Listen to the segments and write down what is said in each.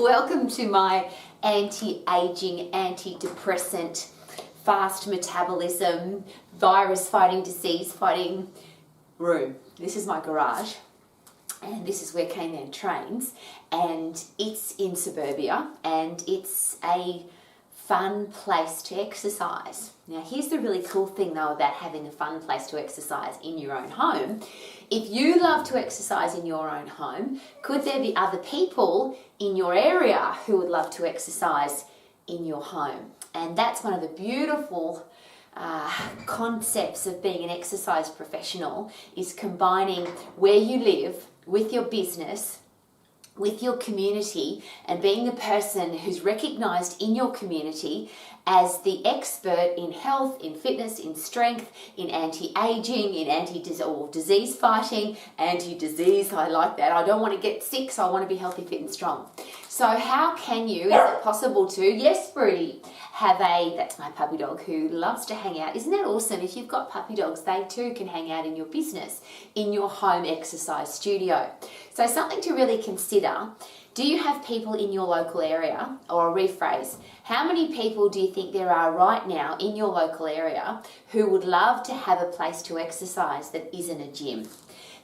Welcome to my anti-aging, antidepressant, fast metabolism, virus-fighting, disease-fighting room. This is my garage, and this is where Canaan trains, and it's in suburbia, and it's a fun place to exercise. Now, here's the really cool thing though about having a fun place to exercise in your own home. If you love to exercise in your own home, could there be other people in your area who would love to exercise in your home? And that's one of the beautiful concepts of being an exercise professional, is combining where you live with your business, with your community, and being the person who's recognized in your community as the expert in health, in fitness, in strength, in anti-aging, in disease fighting, anti-disease, I like that. I don't want to get sick, so I want to be healthy, fit and strong. So how can you, is it possible to, yes, Broody, have that's my puppy dog who loves to hang out. Isn't that awesome? If you've got puppy dogs, they too can hang out in your business, in your home exercise studio. So something to really consider, do you have people in your local area, or a rephrase, how many people do you think there are right now in your local area who would love to have a place to exercise that isn't a gym?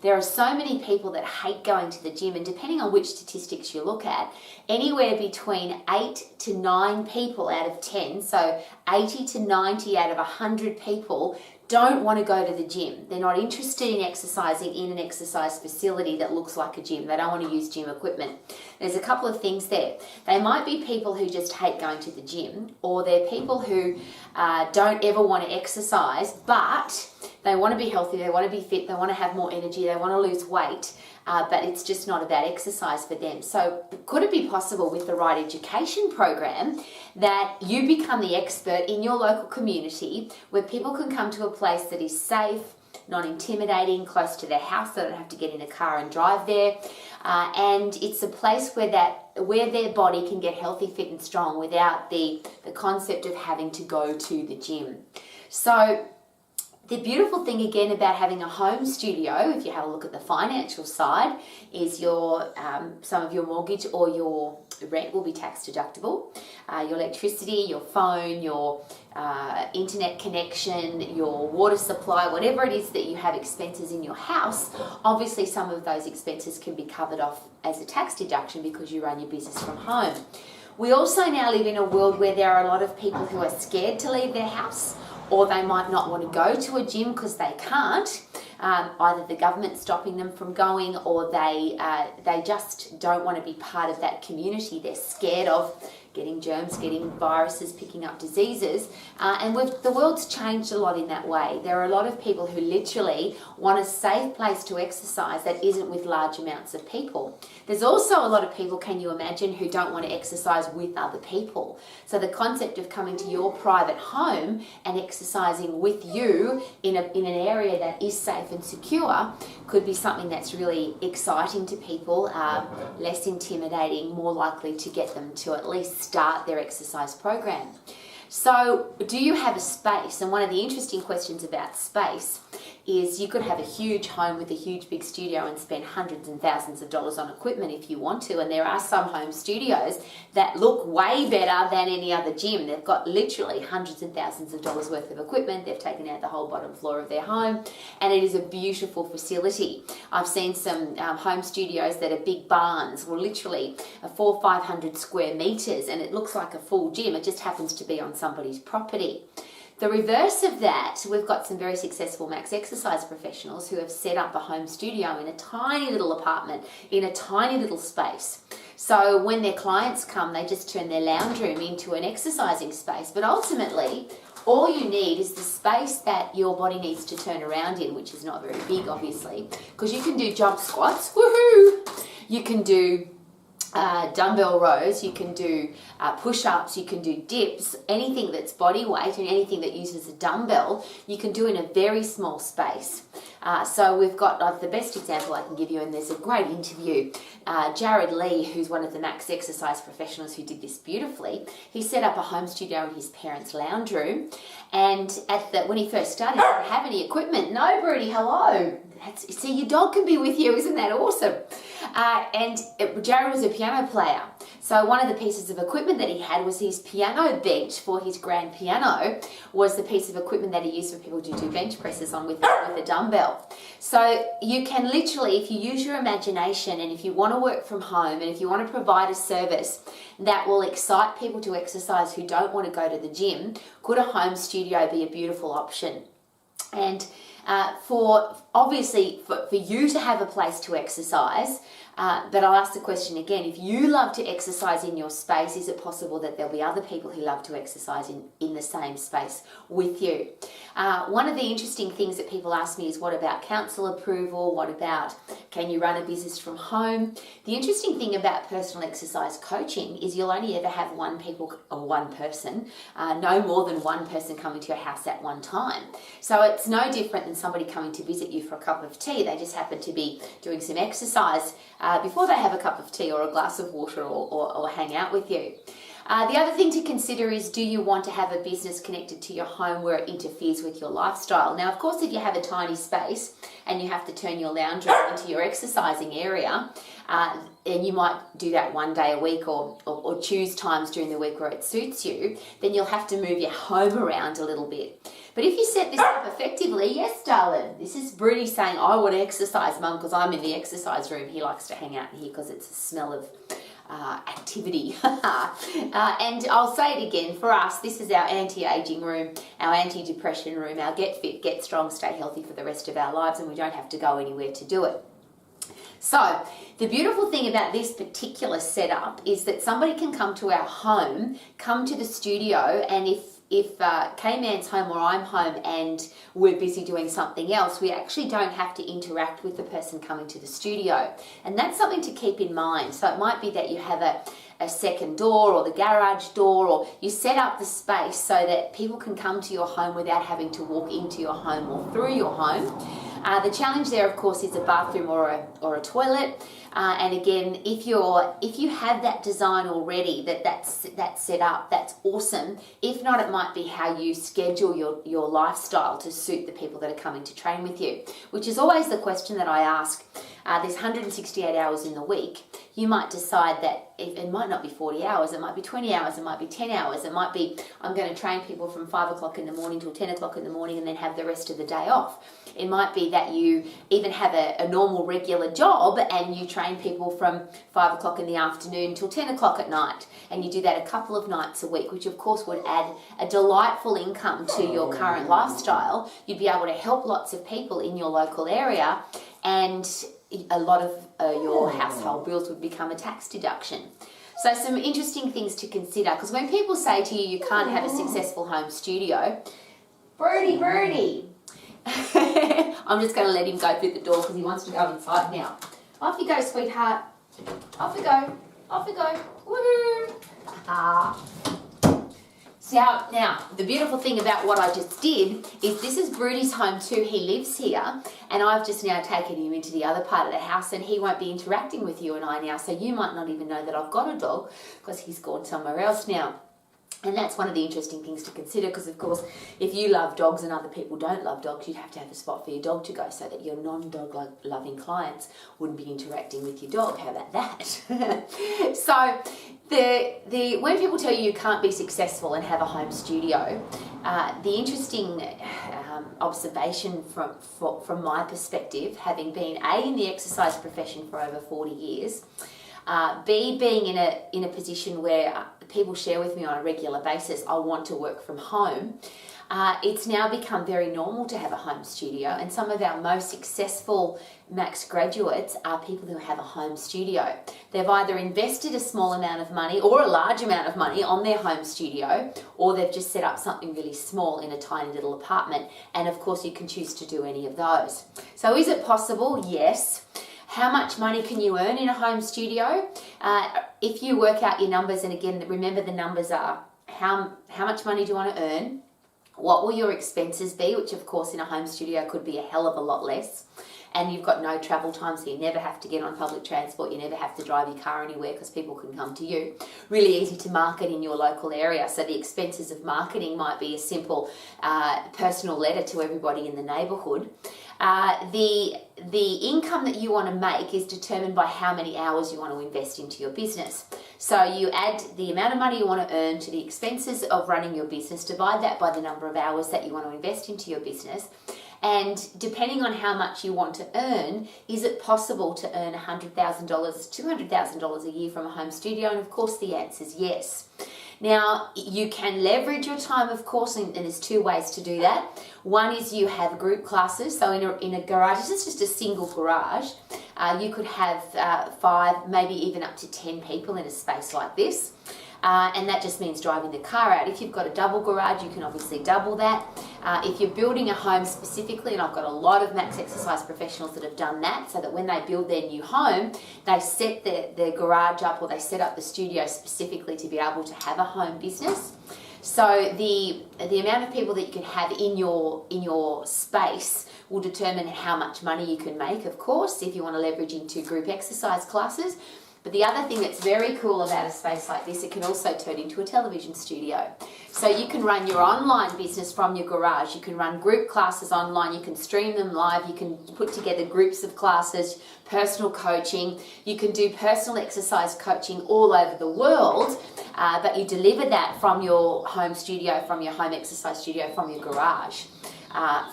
There are so many people that hate going to the gym, and depending on which statistics you look at, anywhere between 8 to 9 people out of 10, so 80 to 90 out of 100 people don't want to go to the gym. They're not interested in exercising in an exercise facility that looks like a gym. They don't want to use gym equipment. There's a couple of things there. They might be people who just hate going to the gym, or they're people who don't ever want to exercise, but they want to be healthy, they want to be fit, they want to have more energy, they want to lose weight, but it's just not about exercise for them. So could it be possible with the right education program that you become the expert in your local community, where people can come to a place that is safe, not intimidating, close to their house, they don't have to get in a car and drive there, and it's a place where their body can get healthy, fit and strong without the concept of having to go to the gym. So the beautiful thing again about having a home studio, if you have a look at the financial side, is some of your mortgage or your rent will be tax deductible. Your electricity, your phone, your internet connection, your water supply, whatever it is that you have expenses in your house, obviously some of those expenses can be covered off as a tax deduction because you run your business from home. We also now live in a world where there are a lot of people who are scared to leave their house, or they might not want to go to a gym because they can't. Either the government's stopping them from going, or they just don't want to be part of that community. They're scared of getting germs, getting viruses, picking up diseases. And the world's changed a lot in that way. There are a lot of people who literally want a safe place to exercise that isn't with large amounts of people. There's also a lot of people, can you imagine, who don't want to exercise with other people. So the concept of coming to your private home and exercising with you in an area that is safe and secure could be something that's really exciting to people, less intimidating, more likely to get them to at least start their exercise program. So do you have a space? And one of the interesting questions about space is you could have a huge home with a huge big studio and spend hundreds and thousands of dollars on equipment if you want to, and there are some home studios that look way better than any other gym. They've got literally hundreds and thousands of dollars worth of equipment. They've taken out the whole bottom floor of their home, and it is a beautiful facility. I've seen some home studios that are big barns, or literally 400 or 500 square meters, and it looks like a full gym. It just happens to be on somebody's property. The reverse of that, we've got some very successful max exercise professionals who have set up a home studio in a tiny little apartment, in a tiny little space. So when their clients come, they just turn their lounge room into an exercising space. But ultimately, all you need is the space that your body needs to turn around in, which is not very big, obviously, because you can do jump squats, woohoo! You can do dumbbell rows, you can do push-ups, you can do dips, anything that's body weight and anything that uses a dumbbell, you can do in a very small space. So we've got the best example I can give you, and there's a great interview. Jared Lee, who's one of the max exercise professionals who did this beautifully, he set up a home studio in his parents' lounge room, and when he first started, he didn't have any equipment. No, Broody, hello. See, your dog can be with you, isn't that awesome? Jared was a piano player. So one of the pieces of equipment that he had was his piano bench for his grand piano was the piece of equipment that he used for people to do bench presses on with a dumbbell. So you can literally, if you use your imagination and if you want to work from home and if you want to provide a service that will excite people to exercise who don't want to go to the gym, could a home studio be a beautiful option? And for you to have a place to exercise, but I'll ask the question again, if you love to exercise in your space, is it possible that there'll be other people who love to exercise in the same space with you? One of the interesting things that people ask me is, what about council approval? What about, can you run a business from home? The interesting thing about personal exercise coaching is you'll only ever have one person, no more than one person coming to your house at one time. So it's no different than somebody coming to visit you for a cup of tea. They just happen to be doing some exercise before they have a cup of tea or a glass of water or hang out with you. The other thing to consider is, do you want to have a business connected to your home where it interferes with your lifestyle? Now, of course, if you have a tiny space and you have to turn your lounge room into your exercising area, and you might do that one day a week or choose times during the week where it suits you, then you'll have to move your home around a little bit. But if you set this up effectively, yes, darling, this is Broody saying, I want to exercise, Mum, because I'm in the exercise room. He likes to hang out in here because it's a smell of activity. And I'll say it again, for us, this is our anti-aging room, our anti-depression room, our get fit, get strong, stay healthy for the rest of our lives, and we don't have to go anywhere to do it. So the beautiful thing about this particular setup is that somebody can come to our home, come to the studio, and if K-Man's home or I'm home and we're busy doing something else, we actually don't have to interact with the person coming to the studio. And that's something to keep in mind. So it might be that you have a second door or the garage door, or you set up the space so that people can come to your home without having to walk into your home or through your home. The challenge there, of course, is a bathroom or a toilet. And again, if you have that design already, that's set up, that's awesome. If not, it might be how you schedule your lifestyle to suit the people that are coming to train with you, which is always the question that I ask. There's 168 hours in the week. You might decide that it might not be 40 hours, it might be 20 hours, it might be 10 hours, it might be I'm going to train people from 5 o'clock in the morning till 10 o'clock in the morning and then have the rest of the day off. It might be that you even have a normal regular job and you train people from 5 o'clock in the afternoon till 10 o'clock at night, and you do that a couple of nights a week, which of course would add a delightful income to your current lifestyle. You'd be able to help lots of people in your local area, and a lot of your household bills would become a tax deduction. So some interesting things to consider, because when people say to you can't have a successful home studio, Broody, I'm just going to let him go through the door because he wants to go inside now. Off you go, sweetheart. Off you go. Off you go. Woohoo! So now, the beautiful thing about what I just did is this is Broody's home too. He lives here, and I've just now taken him into the other part of the house, and he won't be interacting with you and I now, so you might not even know that I've got a dog because he's gone somewhere else now. And that's one of the interesting things to consider, because of course, if you love dogs and other people don't love dogs, you'd have to have a spot for your dog to go so that your non-dog loving clients wouldn't be interacting with your dog. How about that? So when people tell you can't be successful and have a home studio, the interesting observation from my perspective, having been A, in the exercise profession for over 40 years, B, being in a position where people share with me on a regular basis, I want to work from home. It's now become very normal to have a home studio, and some of our most successful Max graduates are people who have a home studio. They've either invested a small amount of money or a large amount of money on their home studio, or they've just set up something really small in a tiny little apartment. And of course, you can choose to do any of those. So is it possible? Yes. How much money can you earn in a home studio? If you work out your numbers, and again, remember the numbers are how much money do you want to earn? What will your expenses be? Which of course in a home studio could be a hell of a lot less. And you've got no travel time, so you never have to get on public transport, you never have to drive your car anywhere because people can come to you. Really easy to market in your local area, so the expenses of marketing might be a simple personal letter to everybody in the neighbourhood. The income that you want to make is determined by how many hours you want to invest into your business. So you add the amount of money you want to earn to the expenses of running your business, divide that by the number of hours that you want to invest into your business, and depending on how much you want to earn, is it possible to earn $100,000, $200,000 a year from a home studio? And of course the answer is yes. Now, you can leverage your time, of course, and there's two ways to do that. One is you have group classes. So in a garage, this is just a single garage. You could have 5, maybe even up to 10 people in a space like this. And that just means driving the car out. If you've got a double garage, you can obviously double that. If you're building a home specifically, and I've got a lot of Max Exercise professionals that have done that, so that when they build their new home, they set their garage up, or they set up the studio specifically to be able to have a home business. So the amount of people that you can have in your space will determine how much money you can make, of course, if you want to leverage into group exercise classes. But the other thing that's very cool about a space like this, it can also turn into a television studio. So you can run your online business from your garage. You can run group classes online. You can stream them live. You can put together groups of classes, personal coaching. You can do personal exercise coaching all over the world, but you deliver that from your home studio, from your home exercise studio, from your garage.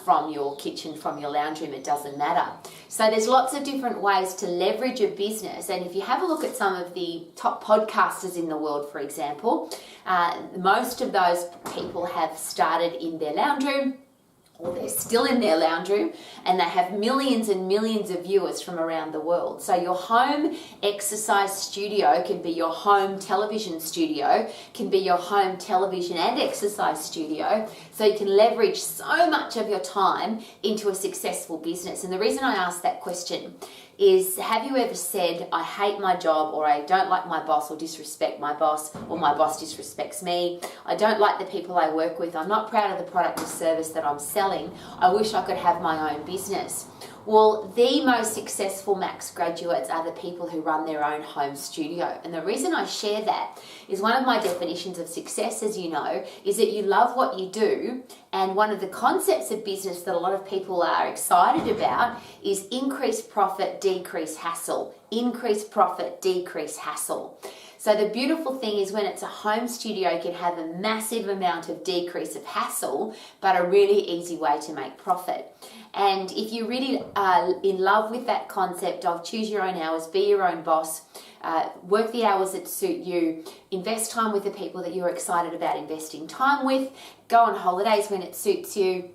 From your kitchen, from your lounge room, it doesn't matter. So there's lots of different ways to leverage a business. And if you have a look at some of the top podcasters in the world, for example, most of those people have started in their lounge room, or they're still in their lounge room, and they have millions and millions of viewers from around the world. So your home exercise studio can be your home television studio, can be your home television and exercise studio. So you can leverage so much of your time into a successful business. And the reason I asked that question is, have you ever said, I hate my job, or I don't like my boss, or disrespect my boss, or my boss disrespects me, I don't like the people I work with, I'm not proud of the product or service that I'm selling, I wish I could have my own business? Well, the most successful Max graduates are the people who run their own home studio. And the reason I share that is, one of my definitions of success, as you know, is that you love what you do. And one of the concepts of business that a lot of people are excited about is increase profit, decrease hassle. Increase profit, decrease hassle. So the beautiful thing is, when it's a home studio, you can have a massive amount of decrease of hassle, but a really easy way to make profit. And if you really are in love with that concept of choose your own hours, be your own boss, work the hours that suit you, invest time with the people that you're excited about investing time with, go on holidays when it suits you,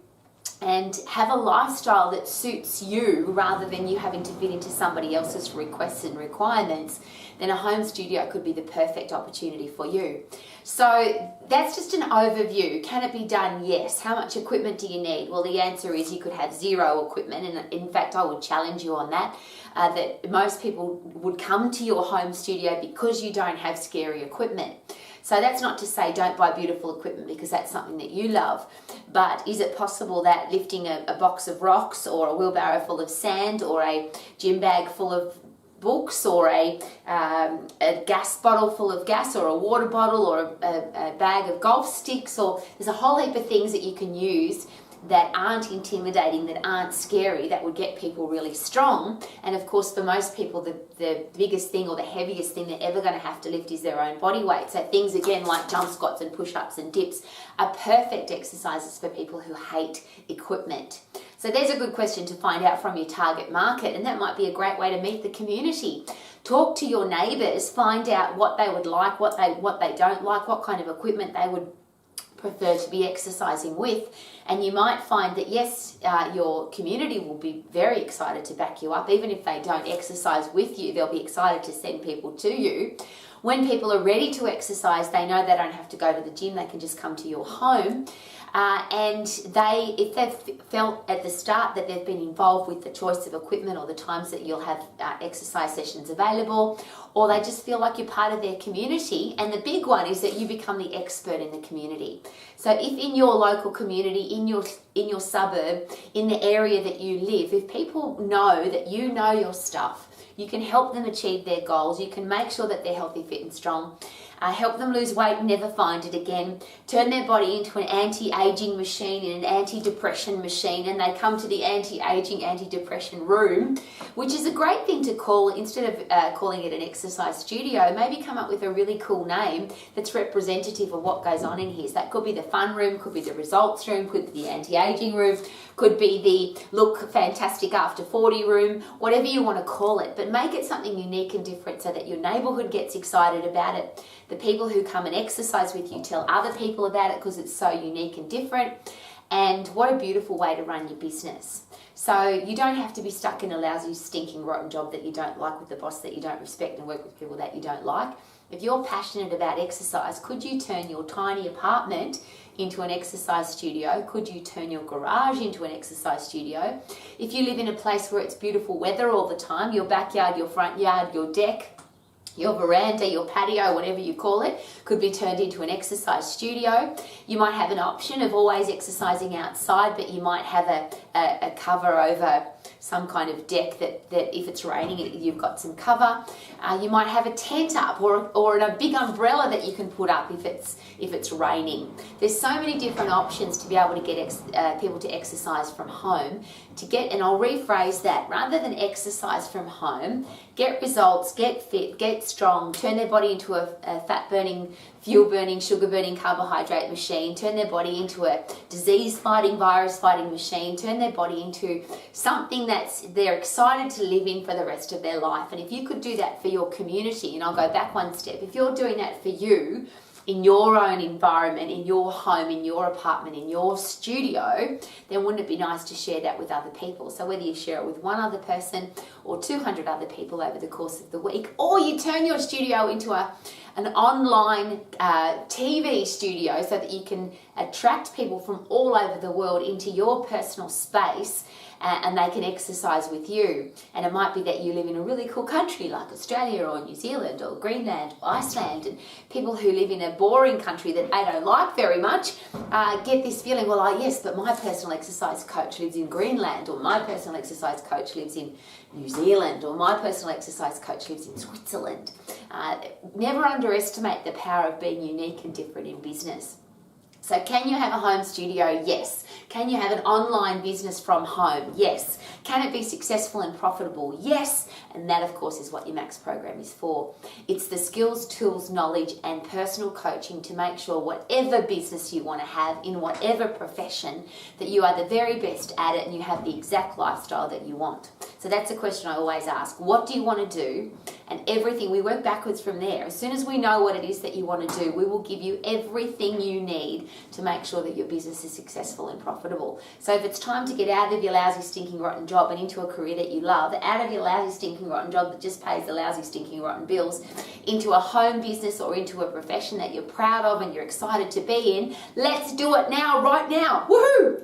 and have a lifestyle that suits you rather than you having to fit into somebody else's requests and requirements, then a home studio could be the perfect opportunity for you. So that's just an overview. Can it be done? Yes. How much equipment do you need? Well, the answer is you could have zero equipment, and in fact I would challenge you on that, that most people would come to your home studio because you don't have scary equipment. So that's not to say don't buy beautiful equipment, because that's something that you love. But is it possible that lifting a box of rocks, or a wheelbarrow full of sand, or a gym bag full of books, or a gas bottle full of gas, or a water bottle, or a bag of golf sticks, or there's a whole heap of things that you can use that aren't intimidating, that aren't scary, that would get people really strong. And of course, for most people, the biggest thing, or the heaviest thing they're ever going to have to lift is their own body weight. So things, again, like jump squats and push-ups and dips are perfect exercises for people who hate equipment. So there's a good question to find out from your target market, and that might be a great way to meet the community. Talk to your neighbours, find out what they would like, what they don't like, what kind of equipment they would prefer to be exercising with, and you might find that yes, your community will be very excited to back you up. Even if they don't exercise with you, they'll be excited to send people to you. When people are ready to exercise, they know they don't have to go to the gym, they can just come to your home. And if they've felt at the start that they've been involved with the choice of equipment, or the times that you'll have exercise sessions available, or they just feel like you're part of their community. And the big one is that you become the expert in the community. So if in your local community, in your in your suburb, in the area that you live, if people know that you know your stuff, you can help them achieve their goals, you can make sure that they're healthy, fit and strong, help them lose weight and never find it again, turn their body into an anti-aging machine and an anti-depression machine, and they come to the anti-aging, anti-depression room, which is a great thing to call. Instead of calling it an exercise studio, maybe come up with a really cool name that's representative of what goes on in here. So that could be the fun room, could be the results room, could be the anti-aging room, could be the look fantastic after 40 room, whatever you want to call it, but make it something unique and different so that your neighborhood gets excited about it. The people who come and exercise with you tell other people about it because it's so unique and different. And what a beautiful way to run your business. So you don't have to be stuck in a lousy, stinking, rotten job that you don't like with the boss that you don't respect and work with people that you don't like. If you're passionate about exercise, could you turn your tiny apartment into an exercise studio? Could you turn your garage into an exercise studio? If you live in a place where it's beautiful weather all the time, your backyard, your front yard, your deck, your veranda, your patio, whatever you call it, could be turned into an exercise studio. You might have an option of always exercising outside, but you might have a cover over some kind of deck that if it's raining, you've got some cover. You might have a tent up or a big umbrella that you can put up if it's raining. There's so many different options to be able to get people to exercise from home. And I'll rephrase that, rather than exercise from home, get results, get fit, get strong, turn their body into a fat-burning, fuel-burning, sugar-burning carbohydrate machine, turn their body into a disease-fighting, virus-fighting machine, turn their body into something they're excited to live in for the rest of their life. And if you could do that for your community, and I'll go back one step, if you're doing that for you, in your own environment, in your home, in your apartment, in your studio, then wouldn't it be nice to share that with other people? So whether you share it with one other person or 200 other people over the course of the week, or you turn your studio into an online TV studio so that you can attract people from all over the world into your personal space, and they can exercise with you. And it might be that you live in a really cool country like Australia or New Zealand or Greenland or Iceland, and people who live in a boring country that they don't like very much get this feeling, well, yes, but my personal exercise coach lives in Greenland, or my personal exercise coach lives in New Zealand, or my personal exercise coach lives in Switzerland. Never underestimate the power of being unique and different in business. So can you have a home studio? Yes. Can you have an online business from home? Yes. Can it be successful and profitable? Yes. And that, of course, is what your Max program is for. It's the skills, tools, knowledge, and personal coaching to make sure whatever business you want to have in whatever profession, that you are the very best at it and you have the exact lifestyle that you want. So that's a question I always ask. What do you want to do? And everything, we work backwards from there. As soon as we know what it is that you want to do, we will give you everything you need to make sure that your business is successful and profitable. So if it's time to get out of your lousy, stinking, rotten job and into a career that you love, out of your lousy, stinking, rotten job that just pays the lousy, stinking, rotten bills, into a home business or into a profession that you're proud of and you're excited to be in, let's do it now, right now. Woohoo!